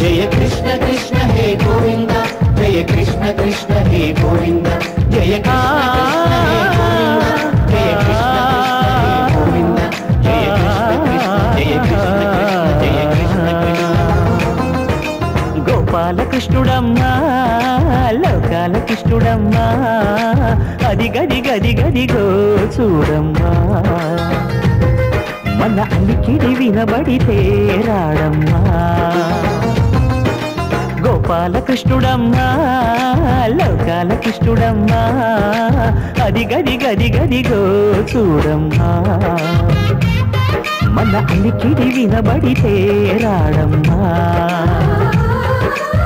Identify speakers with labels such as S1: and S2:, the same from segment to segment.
S1: जय कृष्ण कृष्ण हे गोविंद जय कृष्ण कृष्ण हे गोविंद जय कृष्ण गोविंद जय कृष्ण गोपाल कृष्णुडम्मा लोकाल कृष्णुडम्मा अदि गदि गदि गदि गो चूडम्मा मन अलिकिडि विनबडिते राडम्मा गोपाल कृष्णुडम्मा लोकाल कृष्णुडम्मा अदि गदि गदि गदि गो चूडम्मा मन अलिकिडि विनबडिते राडम्मा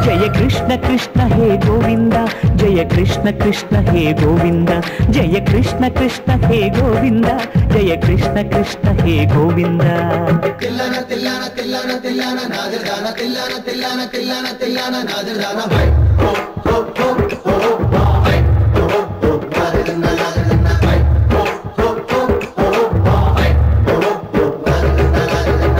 S1: जय कृष्ण कृष्ण हे गोविंद जय कृष्ण कृष्ण हे गोविंद जय कृष्ण कृष्ण हे गोविंद जय कृष्ण कृष्ण हे गोविंद तिल्लाना तिल्लाना तिल्लाना तिल्लाना नादरदाना तिल्लाना तिल्लाना तिल्लाना तिल्लाना नादरदाना भाई हो हो हो हो भाई हो हो नादरदाना नादरदाना भाई हो हो हो हो भाई हो हो नादरदाना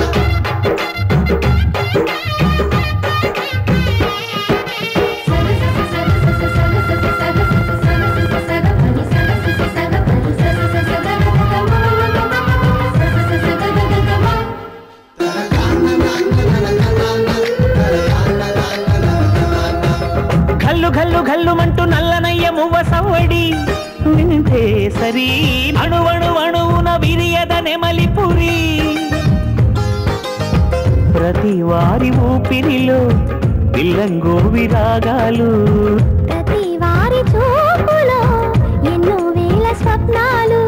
S1: घल्लु घल्लुमंटू नल्लनय्य मुव्व सव्वडी विंटे सरी अणुवणु अणुवुन विरियद नेमलिपुरी प्रति वारी ऊपिरिलो पिल्लंगो विरागालु प्रति वारी चूपुलो एन्नो वेल स्वप्नालु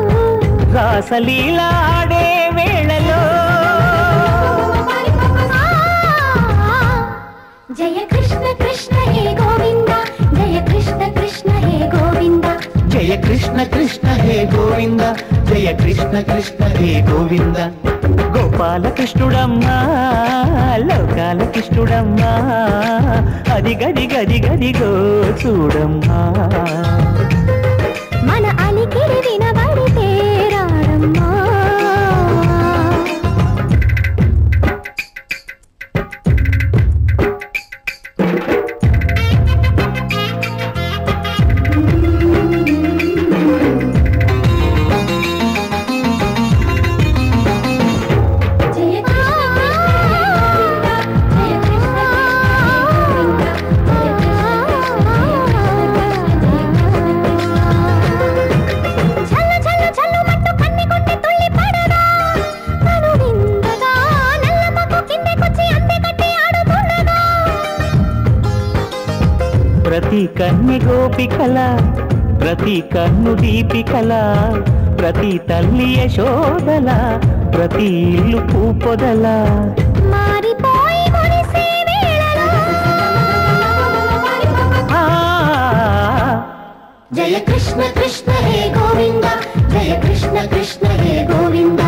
S1: रासलीला आडे वेळलो जय कृष्ण कृष्ण हे गोविंद जय कृष्ण कृष्ण हे गोविंद जय कृष्ण कृष्ण हे गोविंद जय कृष्ण कृष्ण हे गोविंद गोपाल कृष्णुडम्मा लोकाल कृष्णुडम्मा अदि गदि गदि गदि गो चूडम्मा मन अलिकिडि विनबडिते राडम्मा प्रति कन्ये गोपिकल प्रति कन्नु दीपिकल प्रति तल्ली यशोदल प्रति इल्लु पूपोदल मारिपोयि मुरिसे वेळलो जय कृष्ण कृष्ण हे गोविंद जय कृष्ण कृष्ण हे गोविंद